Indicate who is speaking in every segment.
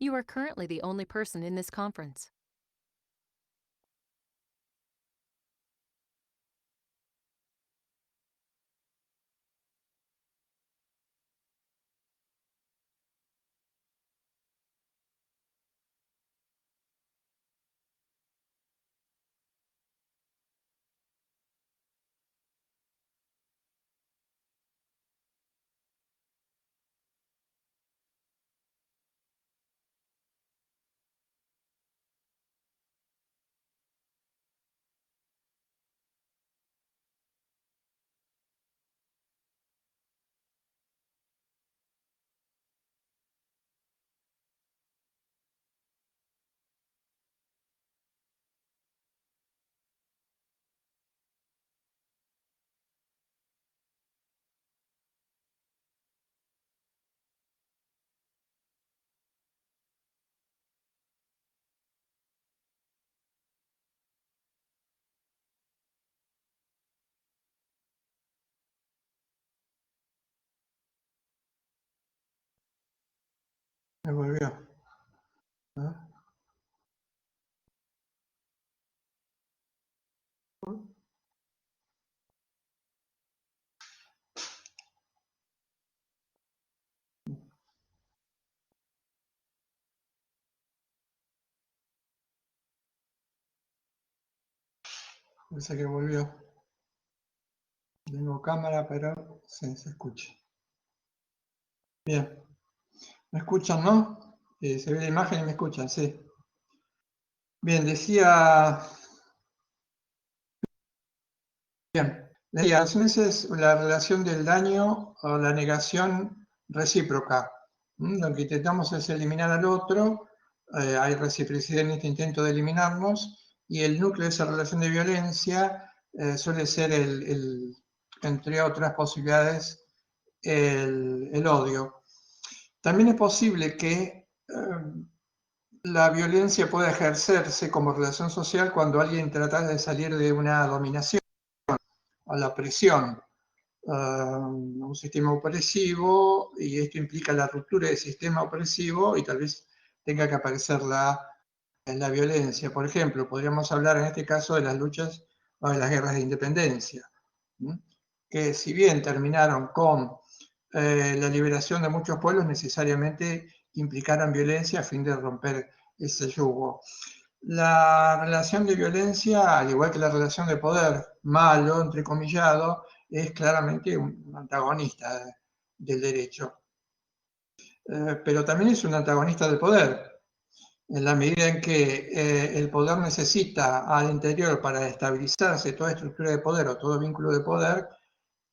Speaker 1: You are currently the only person in this conference.
Speaker 2: Me volvió. ¿No? Parece que volvió. Tengo cámara, pero sí, se escucha. Bien. ¿Me escuchan, no? Se ve la imagen y me escuchan, sí. Bien, decía las veces la relación del daño o la negación recíproca. Lo que intentamos es eliminar al otro, hay reciprocidad en este intento de eliminarnos, y el núcleo de esa relación de violencia suele ser, entre otras posibilidades, el odio. También es posible que la violencia pueda ejercerse como relación social cuando alguien trata de salir de una dominación a la presión, un sistema opresivo, y esto implica la ruptura del sistema opresivo y tal vez tenga que aparecer la violencia. Por ejemplo, podríamos hablar en este caso de las luchas o de las guerras de independencia, que si bien terminaron con la liberación de muchos pueblos, necesariamente implicaron violencia a fin de romper ese yugo. La relación de violencia, al igual que la relación de poder malo, entrecomillado, es claramente un antagonista del derecho. Pero también es un antagonista del poder, en la medida en que el poder necesita al interior para estabilizarse toda estructura de poder o todo vínculo de poder,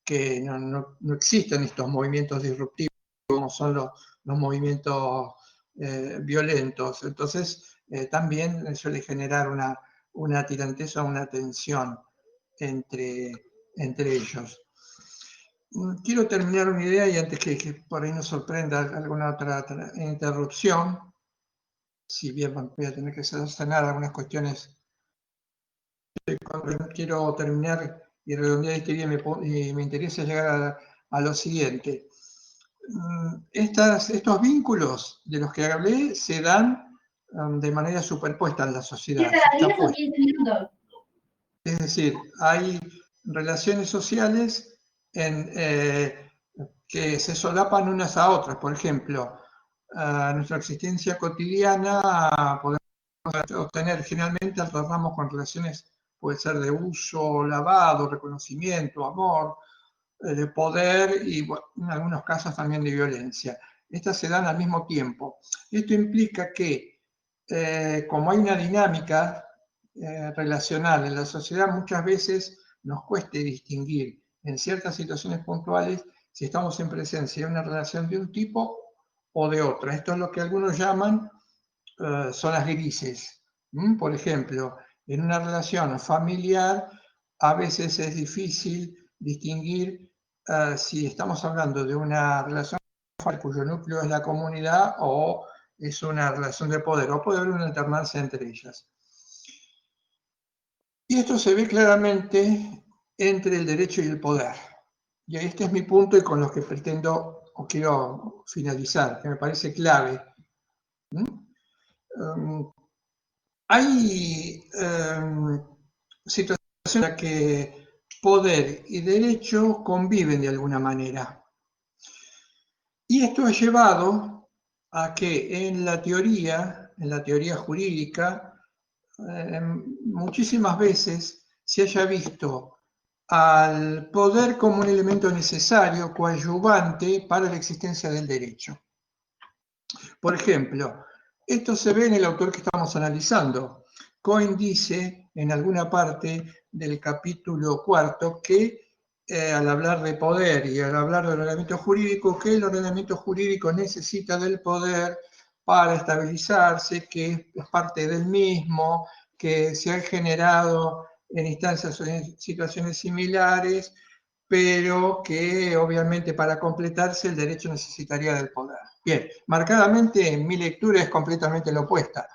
Speaker 2: que no existen estos movimientos disruptivos como son los movimientos violentos. Entonces, también suele generar una tiranteza, una tensión entre ellos. Quiero terminar una idea y antes que por ahí nos sorprenda alguna otra interrupción, si bien voy a tener que solucionar algunas cuestiones, quiero terminar y redondear esta idea y me interesa llegar a lo siguiente. Estos vínculos de los que hablé se dan de manera superpuesta en la sociedad. Es decir, hay relaciones sociales que se solapan unas a otras. Por ejemplo, nuestra existencia cotidiana podemos obtener, generalmente alternamos con relaciones, puede ser de uso, lavado, reconocimiento, amor, de poder y bueno, en algunos casos también de violencia. Estas se dan al mismo tiempo. Esto implica que como hay una dinámica relacional en la sociedad, muchas veces nos cueste distinguir en ciertas situaciones puntuales si estamos en presencia de una relación de un tipo o de otra. Esto es lo que algunos llaman zonas grises. Por ejemplo, en una relación familiar a veces es difícil distinguir si estamos hablando de una relación cuyo núcleo es la comunidad o es una relación de poder, o puede haber una alternancia entre ellas. Y esto se ve claramente entre el derecho y el poder. Y este es mi punto y con lo que pretendo o quiero finalizar, que me parece clave. Hay situaciones en las que poder y derecho conviven de alguna manera. Y esto ha llevado a que en la teoría jurídica, muchísimas veces se haya visto al poder como un elemento necesario, coadyuvante para la existencia del derecho. Por ejemplo, esto se ve en el autor que estamos analizando. Cohen dice en alguna parte del capítulo 4 que al hablar de poder y al hablar del ordenamiento jurídico, que el ordenamiento jurídico necesita del poder para estabilizarse, que es parte del mismo, que se ha generado en instancias o en situaciones similares, pero que obviamente para completarse el derecho necesitaría del poder. Bien, marcadamente mi lectura es completamente la opuesta,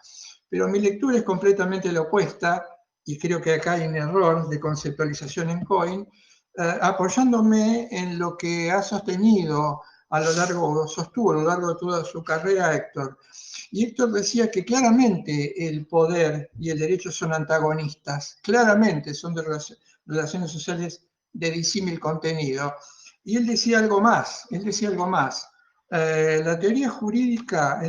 Speaker 2: pero mi lectura es completamente la opuesta, y creo que acá hay un error de conceptualización en Cohen, apoyándome en lo que ha sostenido sostuvo a lo largo de toda su carrera Héctor. Y Héctor decía que claramente el poder y el derecho son antagonistas, claramente son de relaciones sociales de disímil contenido. Y él decía algo más, en la teoría jurídica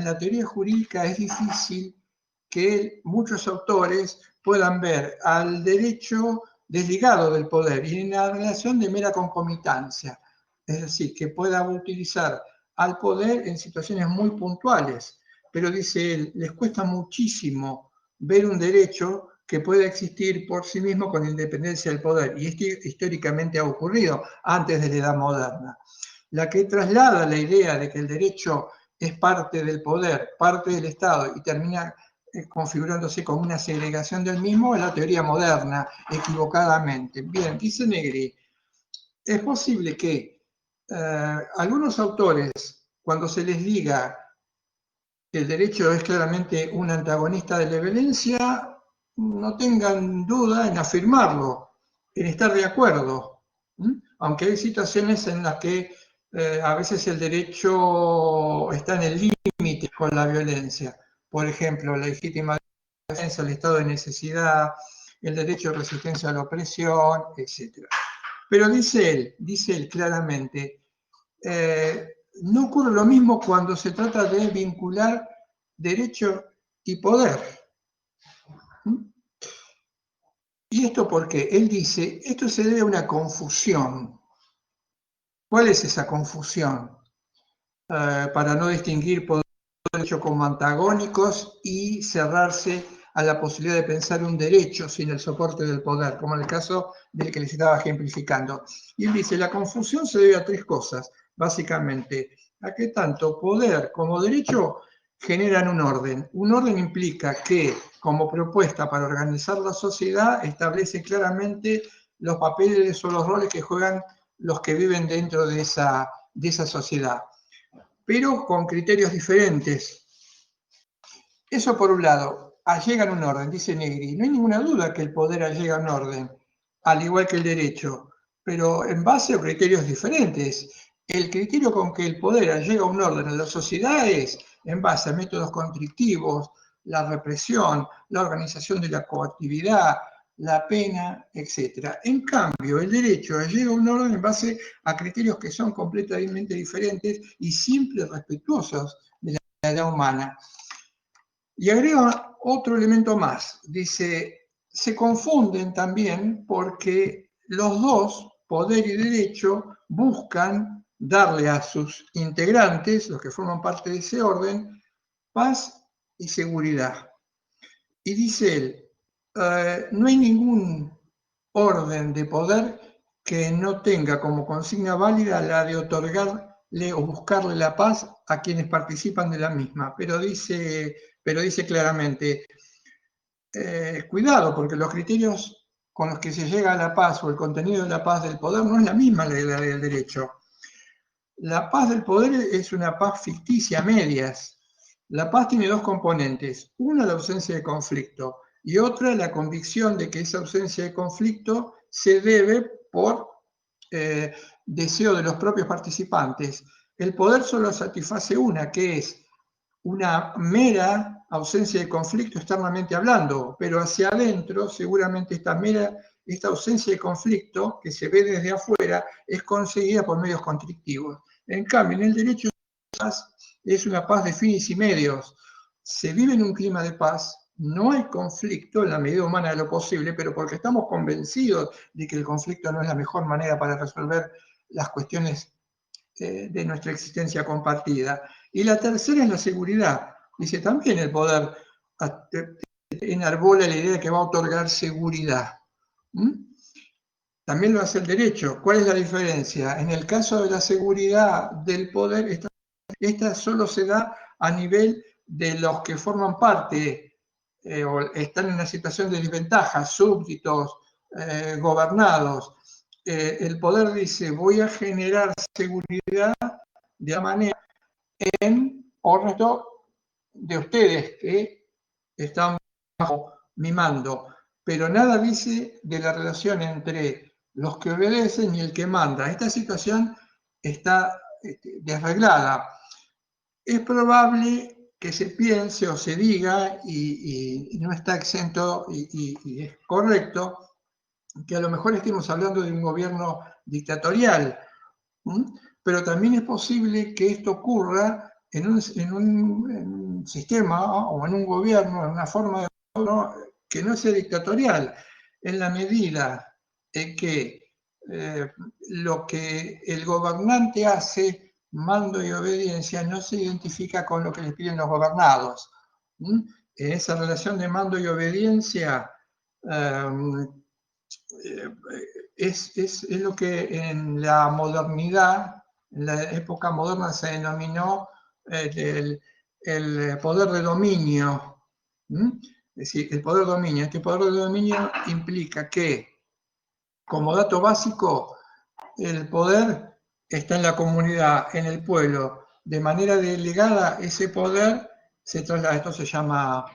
Speaker 2: es difícil que muchos autores puedan ver al derecho desligado del poder y en la relación de mera concomitancia. Es decir, que pueda utilizar al poder en situaciones muy puntuales. Pero dice él, les cuesta muchísimo ver un derecho que pueda existir por sí mismo con independencia del poder. Y esto históricamente ha ocurrido antes de la Edad Moderna. La que traslada la idea de que el derecho es parte del poder, parte del Estado y termina configurándose como una segregación del mismo es la teoría moderna, equivocadamente. Bien, dice Negri, es posible que algunos autores, cuando se les diga que el derecho es claramente un antagonista de la violencia, no tengan duda en afirmarlo, en estar de acuerdo. Aunque hay situaciones en las que a veces el derecho está en el límite con la violencia. Por ejemplo, la legítima defensa, el estado de necesidad, el derecho de resistencia a la opresión, etc. Pero dice él claramente, no ocurre lo mismo cuando se trata de vincular derecho y poder. ¿Y esto por qué? Él dice, esto se debe a una confusión. ¿Cuál es esa confusión? Para no distinguir poder y derecho como antagónicos y cerrarse a la posibilidad de pensar un derecho sin el soporte del poder, como en el caso del que les estaba ejemplificando. Y él dice, la confusión se debe a tres cosas, básicamente, a que tanto poder como derecho generan un orden. Un orden implica que, como propuesta para organizar la sociedad, establece claramente los papeles o los roles que juegan los que viven dentro de esa sociedad, pero con criterios diferentes. Eso por un lado, allegan un orden, dice Negri. No hay ninguna duda que el poder allega un orden, al igual que el derecho, pero en base a criterios diferentes. El criterio con que el poder allega un orden en la sociedad es en base a métodos constrictivos, la represión, la organización de la coactividad, la pena, etc. En cambio, el derecho allega un orden en base a criterios que son completamente diferentes y siempre respetuosos de la edad humana. Y agrega otro elemento más. Dice, se confunden también porque los dos, poder y derecho, buscan darle a sus integrantes, los que forman parte de ese orden, paz y seguridad. Y dice él, no hay ningún orden de poder que no tenga como consigna válida la de otorgarle o buscarle la paz a quienes participan de la misma, pero dice claramente, cuidado, porque los criterios con los que se llega a la paz o el contenido de la paz del poder no es la misma de la del derecho. La paz del poder es una paz ficticia a medias. La paz tiene dos componentes, una la ausencia de conflicto y otra la convicción de que esa ausencia de conflicto se debe por deseo de los propios participantes. El poder solo satisface una, que es una mera ausencia de conflicto externamente hablando, pero hacia adentro seguramente esta ausencia de conflicto que se ve desde afuera es conseguida por medios conflictivos. En cambio, en el derecho de paz es una paz de fines y medios. Se vive en un clima de paz, no hay conflicto en la medida humana de lo posible, pero porque estamos convencidos de que el conflicto no es la mejor manera para resolver las cuestiones de nuestra existencia compartida. Y la tercera es la seguridad. Dice, también el poder enarbola la idea de que va a otorgar seguridad. También lo hace el derecho. ¿Cuál es la diferencia? En el caso de la seguridad del poder, esta solo se da a nivel de los que forman parte o están en una situación de desventaja, súbditos, gobernados. El poder dice, voy a generar seguridad de la manera en resto de ustedes que están bajo mi mando, pero nada dice de la relación entre los que obedecen y el que manda. Esta situación está desreglada. Es probable que se piense o se diga, y no está exento y es correcto, que a lo mejor estemos hablando de un gobierno dictatorial, pero también es posible que esto ocurra en un sistema o en un gobierno, en una forma de gobierno que no sea dictatorial, en la medida en que lo que el gobernante hace, mando y obediencia, no se identifica con lo que les piden los gobernados. En esa relación de mando y obediencia es lo que en la modernidad, en la época moderna, se denominó el poder de dominio. Es decir, el poder de dominio. Este poder de dominio implica que, como dato básico, el poder está en la comunidad, en el pueblo. De manera delegada, ese poder se traslada, esto se llama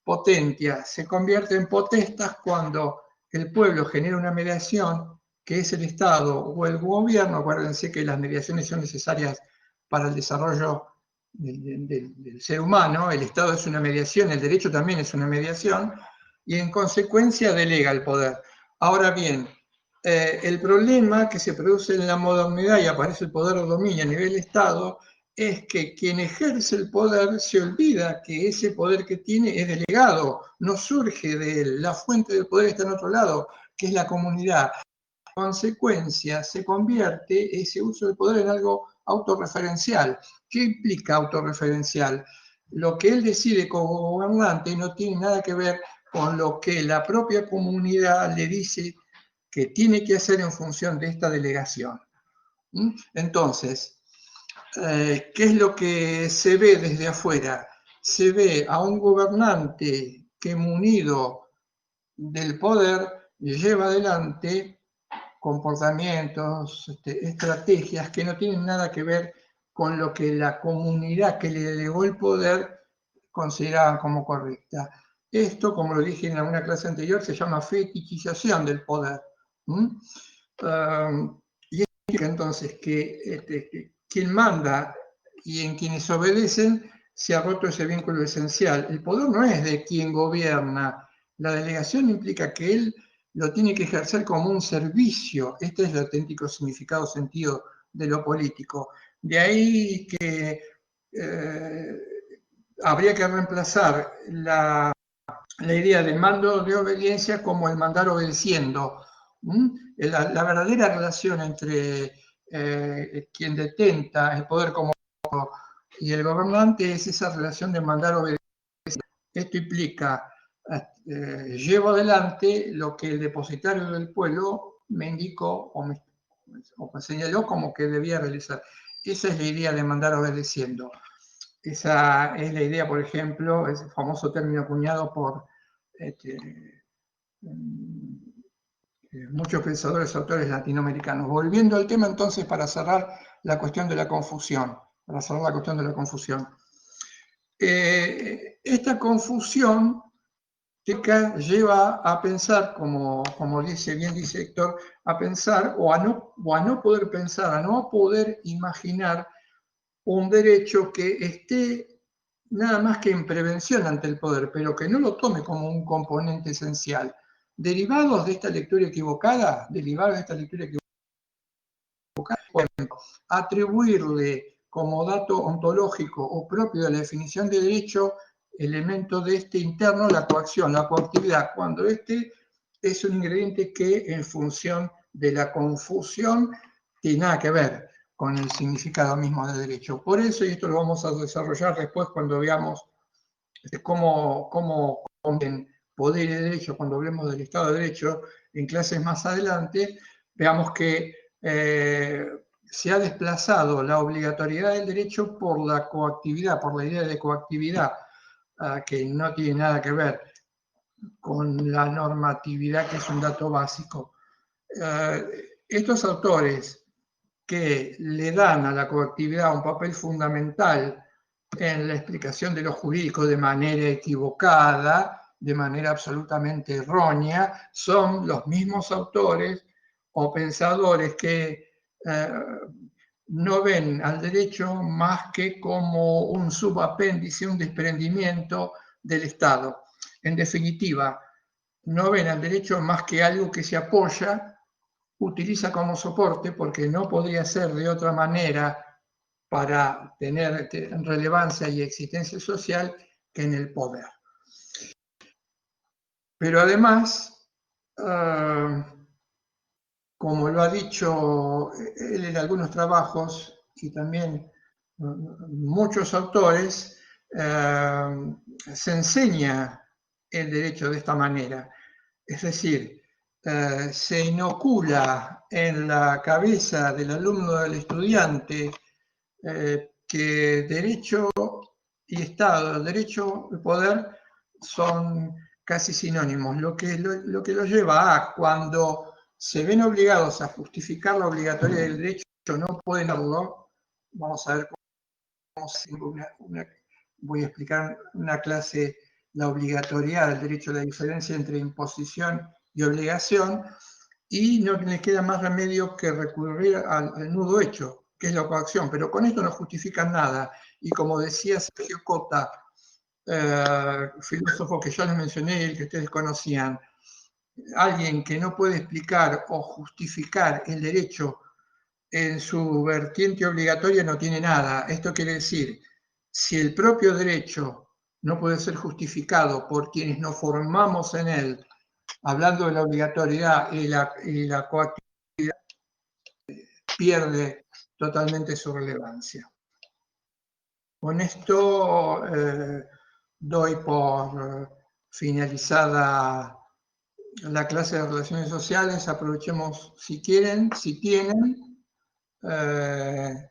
Speaker 2: potentia, se convierte en potestas cuando el pueblo genera una mediación que es el Estado o el gobierno. Acuérdense que las mediaciones son necesarias para el desarrollo del ser humano. El Estado es una mediación, el derecho también es una mediación, y en consecuencia delega el poder. Ahora bien, el problema que se produce en la modernidad y aparece el poder de dominio a nivel Estado es que quien ejerce el poder se olvida que ese poder que tiene es delegado, no surge de él. La fuente del poder está en otro lado, que es la comunidad. En consecuencia, se convierte ese uso del poder en algo autorreferencial. ¿Qué implica autorreferencial? Lo que él decide como gobernante no tiene nada que ver con lo que la propia comunidad le dice que tiene que hacer en función de esta delegación. Entonces, ¿qué es lo que se ve desde afuera? Se ve a un gobernante que, munido del poder, lleva adelante comportamientos, estrategias que no tienen nada que ver con lo que la comunidad que le delegó el poder consideraba como correcta. Esto, como lo dije en alguna clase anterior, se llama fetichización del poder. Y es entonces que quien manda y en quienes obedecen se ha roto ese vínculo esencial. El poder no es de quien gobierna. La delegación implica que él lo tiene que ejercer como un servicio. Este es el auténtico significado, sentido de lo político. De ahí que habría que reemplazar la idea de mando de obediencia como el mandar obedeciendo. La verdadera relación entre quien detenta el poder como y el gobernante es esa relación de mandar obediencia. Esto implica, llevo adelante lo que el depositario del pueblo me indicó o me señaló como que debía realizar. Esa es la idea de mandar obedeciendo. Esa es la idea, por ejemplo, ese famoso término acuñado por muchos pensadores, autores latinoamericanos. Volviendo al tema entonces para cerrar la cuestión de la confusión. Esta confusión lleva a pensar, como bien dice Héctor, a pensar o a no poder pensar, a no poder imaginar un derecho que esté nada más que en prevención ante el poder, pero que no lo tome como un componente esencial. Derivados de esta lectura equivocada, atribuirle como dato ontológico o propio de la definición de derecho elemento de este interno, la coacción, la coactividad, cuando este es un ingrediente que en función de la confusión tiene nada que ver con el significado mismo de derecho. Por eso, y esto lo vamos a desarrollar después cuando veamos cómo comen poder y derecho, cuando hablemos del Estado de Derecho en clases más adelante, veamos que se ha desplazado la obligatoriedad del derecho por la coactividad, por la idea de coactividad, que no tiene nada que ver con la normatividad, que es un dato básico. Estos autores que le dan a la coactividad un papel fundamental en la explicación de lo jurídico de manera equivocada, de manera absolutamente errónea, son los mismos autores o pensadores que no ven al derecho más que como un subapéndice, un desprendimiento del Estado. En definitiva, no ven al derecho más que algo que se apoya, utiliza como soporte, porque no podría ser de otra manera para tener relevancia y existencia social, que en el poder. Pero además, como lo ha dicho él en algunos trabajos y también muchos autores, se enseña el derecho de esta manera. Es decir, se inocula en la cabeza del alumno, del estudiante, que derecho y Estado, derecho y poder son casi sinónimos, lo que lo lleva a, cuando se ven obligados a justificar la obligatoriedad del derecho, no pueden hacerlo. Vamos a ver cómo voy a explicar una clase la obligatoriedad del derecho, la diferencia entre imposición y obligación, y no les queda más remedio que recurrir al nudo hecho, que es la coacción, pero con esto no justifican nada. Y como decía Sergio Cota, filósofo que ya les mencioné y que ustedes conocían, alguien que no puede explicar o justificar el derecho en su vertiente obligatoria no tiene nada. Esto quiere decir, si el propio derecho no puede ser justificado por quienes nos formamos en él, hablando de la obligatoriedad y la coactividad, pierde totalmente su relevancia. Con esto doy por finalizada la clase de relaciones sociales. Aprovechemos, si quieren, si tienen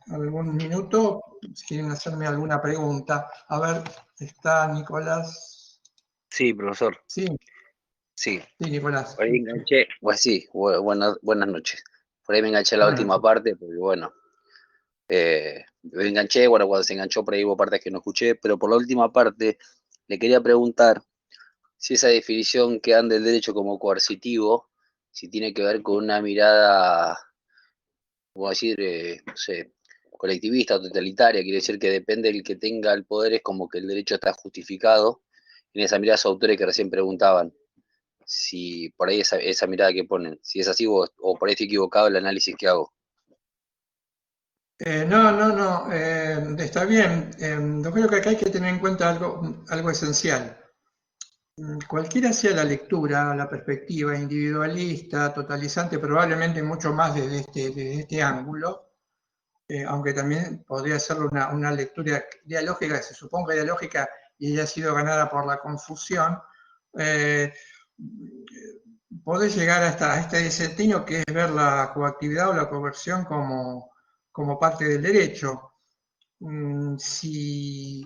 Speaker 2: algún minuto, si quieren hacerme alguna pregunta. A ver, está Nicolás.
Speaker 3: Sí, profesor.
Speaker 2: Sí,
Speaker 3: Sí.
Speaker 2: sí, Nicolás.
Speaker 3: Por ahí enganché, pues sí, buenas noches. Por ahí me enganché a la última parte, porque bueno, me enganché, bueno, cuando se enganchó por ahí hubo partes que no escuché, pero por la última parte le quería preguntar si esa definición que dan del derecho como coercitivo, si tiene que ver con una mirada, como decir, no sé, colectivista o totalitaria, quiere decir que depende del que tenga el poder, es como que el derecho está justificado, en esa mirada esos autores que recién preguntaban, si por ahí esa mirada que ponen, si es así o por ahí estoy equivocado el análisis que hago.
Speaker 2: No, está bien. Yo creo que acá hay que tener en cuenta algo esencial. Cualquiera sea la lectura, la perspectiva individualista, totalizante, probablemente mucho más desde este ángulo, aunque también podría ser una lectura dialógica, que se suponga dialógica y haya sido ganada por la confusión, podés llegar a este destino, que es ver la coactividad o la coerción como parte del derecho. Si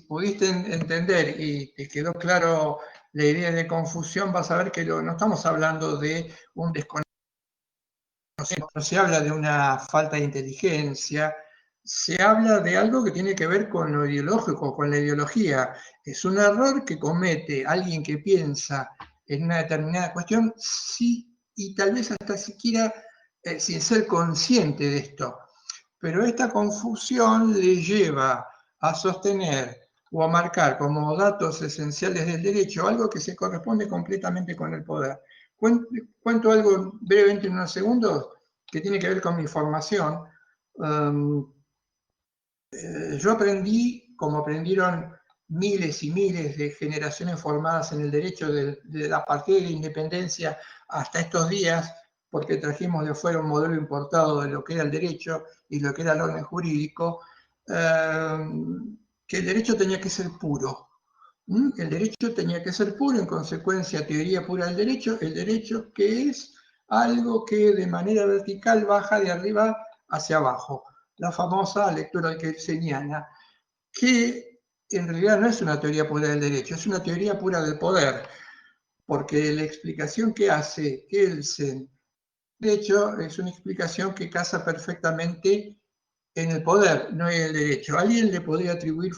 Speaker 2: pudiste entender y te quedó claro la idea de confusión, vas a ver que no estamos hablando de un desconocimiento, no se habla de una falta de inteligencia, se habla de algo que tiene que ver con lo ideológico, con la ideología. Es un error que comete alguien que piensa en una determinada cuestión, sí, y tal vez hasta siquiera sin ser consciente de esto. Pero esta confusión le lleva a sostener o a marcar como datos esenciales del derecho algo que se corresponde completamente con el poder. Cuento algo brevemente en unos segundos que tiene que ver con mi formación. Yo aprendí, como aprendieron miles y miles de generaciones formadas en el derecho a partir de la independencia hasta estos días, porque trajimos de fuera un modelo importado de lo que era el derecho y lo que era el orden jurídico, que el derecho tenía que ser puro. El derecho tenía que ser puro, en consecuencia, teoría pura del derecho, el derecho que es algo que de manera vertical baja de arriba hacia abajo. La famosa lectura kelseniana, que en realidad no es una teoría pura del derecho, es una teoría pura del poder, porque la explicación que hace Kelsen, de hecho, es una explicación que casa perfectamente en el poder, no en el derecho. ¿Alguien le podría atribuir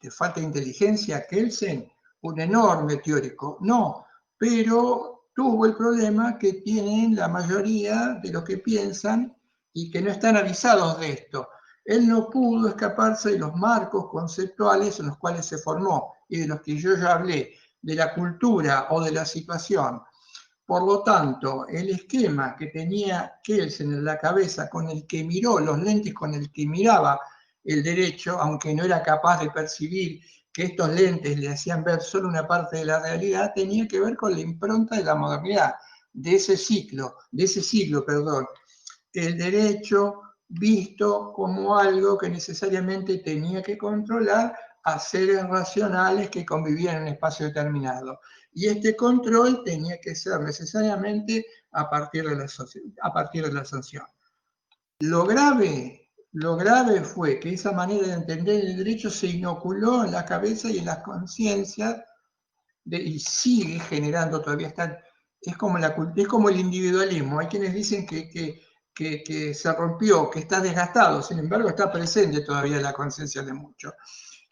Speaker 2: falta de inteligencia a Kelsen? Un enorme teórico. No, pero tuvo el problema que tienen la mayoría de los que piensan y que no están avisados de esto. Él no pudo escaparse de los marcos conceptuales en los cuales se formó y de los que yo ya hablé, de la cultura o de la situación. Por lo tanto, el esquema que tenía Kelsen en la cabeza, con el que miró, los lentes con el que miraba el derecho, aunque no era capaz de percibir que estos lentes le hacían ver solo una parte de la realidad, tenía que ver con la impronta de la modernidad, de ese siglo, el derecho visto como algo que necesariamente tenía que controlar a seres racionales que convivían en un espacio determinado. Y este control tenía que ser necesariamente a partir de la sanción. Lo grave fue que esa manera de entender el derecho se inoculó en la cabeza y en las conciencias y sigue generando, todavía está, es como el individualismo. Hay quienes dicen que se rompió, que está desgastado, sin embargo está presente todavía en la conciencia de muchos.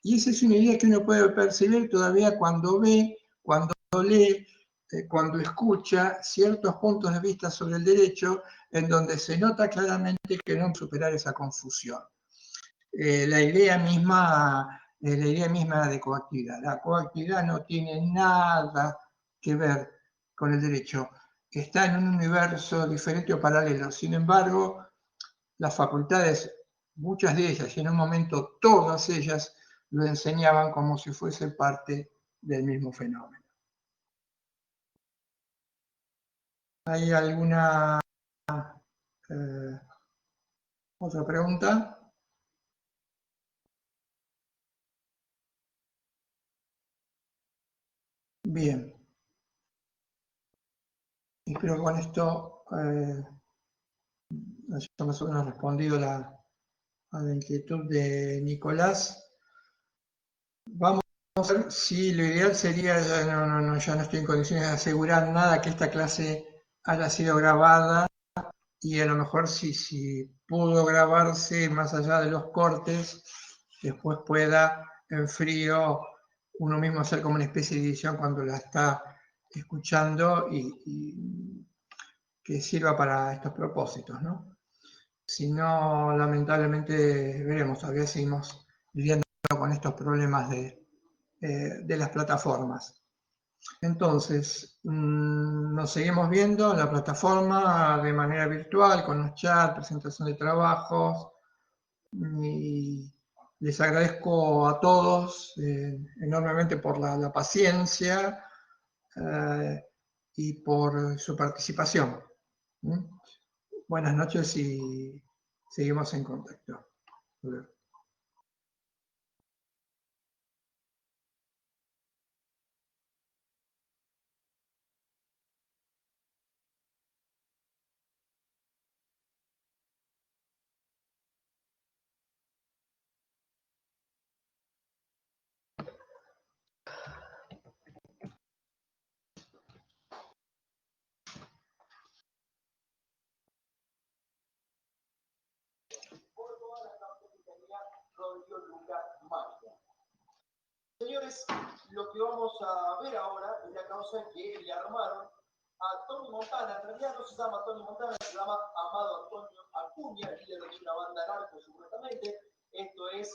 Speaker 2: Y esa es una idea que uno puede percibir todavía cuando ve, cuando lee, cuando escucha ciertos puntos de vista sobre el derecho, en donde se nota claramente que no superar esa confusión. La idea misma de coactividad. La coactividad no tiene nada que ver con el derecho. Está en un universo diferente o paralelo. Sin embargo, las facultades, muchas de ellas, y en un momento todas ellas, lo enseñaban como si fuese parte del mismo fenómeno. ¿Hay alguna otra pregunta? Bien. Espero que con esto haya más o menos respondido a la inquietud de Nicolás. Vamos a ver si lo ideal sería, ya no estoy en condiciones de asegurar nada, que esta clase haya sido grabada y a lo mejor si pudo grabarse más allá de los cortes, después pueda en frío uno mismo hacer como una especie de edición cuando la está escuchando y que sirva para estos propósitos, ¿no? Si no, lamentablemente veremos, todavía seguimos lidiando con estos problemas de las plataformas. Entonces, nos seguimos viendo en la plataforma de manera virtual, con los chats, presentación de trabajos, y les agradezco a todos enormemente por la paciencia y por su participación. Buenas noches y seguimos en contacto.
Speaker 4: Señores, lo que vamos a ver ahora es la causa que le armaron a Tony Montana. En realidad no se llama Tony Montana, se llama Amado Antonio Acuña, líder de una banda narco supuestamente. Esto es